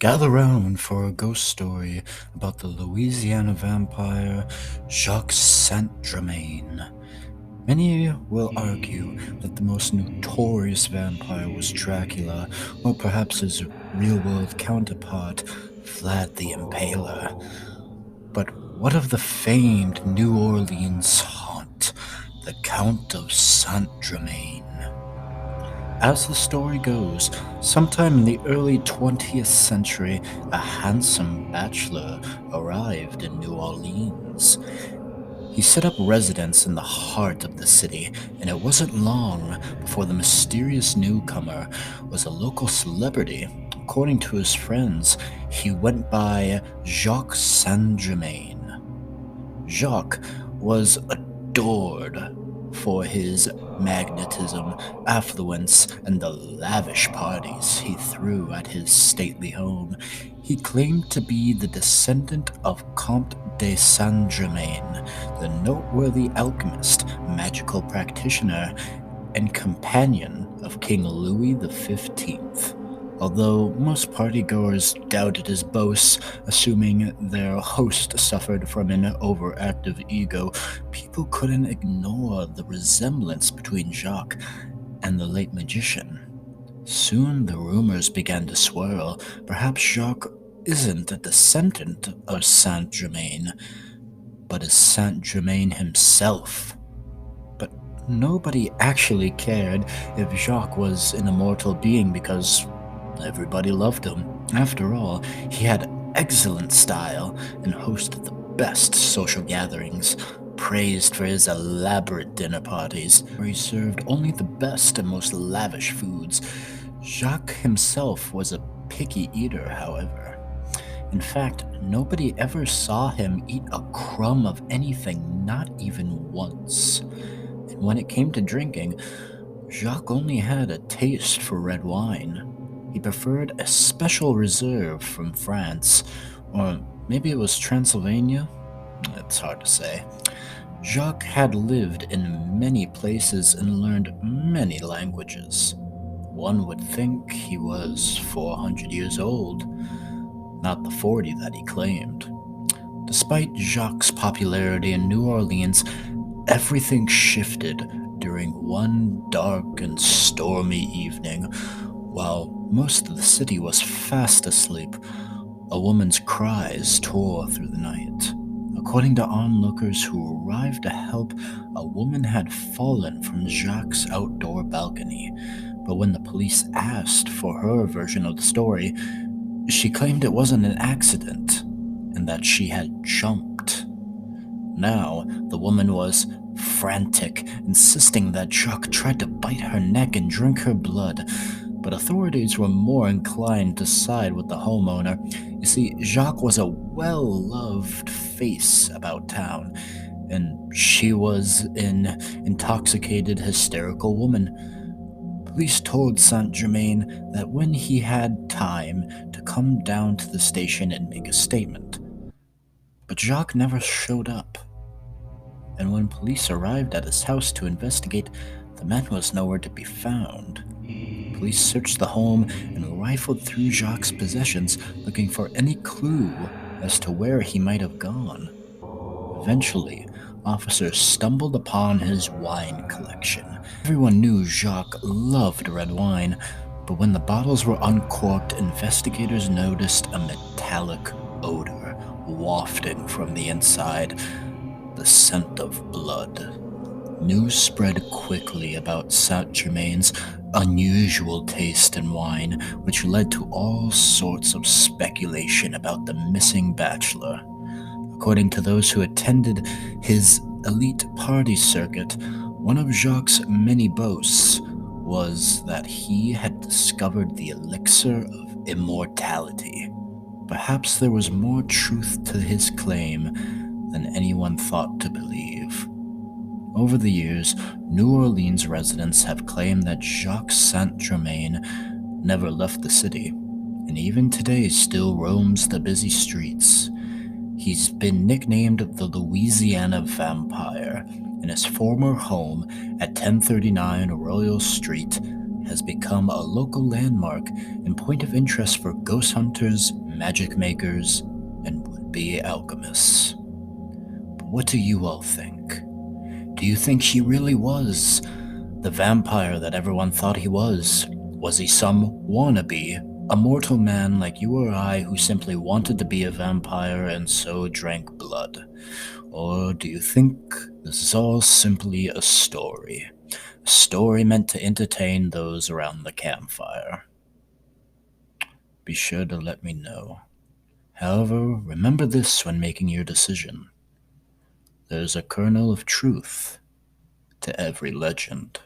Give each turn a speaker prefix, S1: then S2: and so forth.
S1: Gather round for a ghost story about the Louisiana vampire Jacques Saint-Germain. Many will argue that the most notorious vampire was Dracula, or perhaps his real-world counterpart, Vlad the Impaler. But what of the famed New Orleans haunt, the Count of Saint-Germain? As the story goes, sometime in the early 20th century, a handsome bachelor arrived in New Orleans. He set up residence in the heart of the city, and it wasn't long before the mysterious newcomer was a local celebrity. According to his friends, he went by Jacques Saint-Germain. Jacques was adored for his magnetism, affluence, and the lavish parties he threw at his stately home. He claimed to be the descendant of Comte de Saint-Germain, the noteworthy alchemist, magical practitioner, and companion of King Louis XV. Although most partygoers doubted his boasts, assuming their host suffered from an overactive ego, people couldn't ignore the resemblance between Jacques and the late magician. Soon the rumors began to swirl. Perhaps Jacques isn't a descendant of Saint-Germain, but is Saint-Germain himself. But nobody actually cared if Jacques was an immortal being because everybody loved him. After all, he had excellent style and hosted the best social gatherings, praised for his elaborate dinner parties, where he served only the best and most lavish foods. Jacques himself was a picky eater, however. In fact, nobody ever saw him eat a crumb of anything, not even once. And when it came to drinking, Jacques only had a taste for red wine. He preferred a special reserve from France, or maybe it was Transylvania? It's hard to say. Jacques had lived in many places and learned many languages. One would think he was 400 years old, not the 40 that he claimed. Despite Jacques' popularity in New Orleans, everything shifted during one dark and stormy evening. While most of the city was fast asleep, a woman's cries tore through the night. According to onlookers who arrived to help, a woman had fallen from Jacques' outdoor balcony, but when the police asked for her version of the story, she claimed it wasn't an accident and that she had jumped. Now, the woman was frantic, insisting that Jacques tried to bite her neck and drink her blood, but authorities were more inclined to side with the homeowner. You see, Jacques was a well-loved face about town, and she was an intoxicated, hysterical woman. Police told Saint-Germain that when he had time to come down to the station and make a statement. But Jacques never showed up, and when police arrived at his house to investigate, the man was nowhere to be found. Police searched the home and rifled through Jacques' possessions, looking for any clue as to where he might have gone. Eventually, officers stumbled upon his wine collection. Everyone knew Jacques loved red wine, but when the bottles were uncorked, investigators noticed a metallic odor wafting from the inside, the scent of blood. News spread quickly about Saint-Germain's unusual taste in wine, which led to all sorts of speculation about the missing bachelor. According to those who attended his elite party circuit, one of Jacques' many boasts was that he had discovered the elixir of immortality. Perhaps there was more truth to his claim than anyone thought to believe. Over the years, New Orleans residents have claimed that Jacques Saint-Germain never left the city, and even today still roams the busy streets. He's been nicknamed the Louisiana Vampire, and his former home at 1039 Royal Street has become a local landmark and point of interest for ghost hunters, magic makers, and would-be alchemists. But what do you all think? Do you think he really was the vampire that everyone thought he was? Was he some wannabe, a mortal man like you or I who simply wanted to be a vampire and so drank blood? Or do you think this is all simply a story? A story meant to entertain those around the campfire? Be sure to let me know. However, remember this when making your decision. There's a kernel of truth to every legend.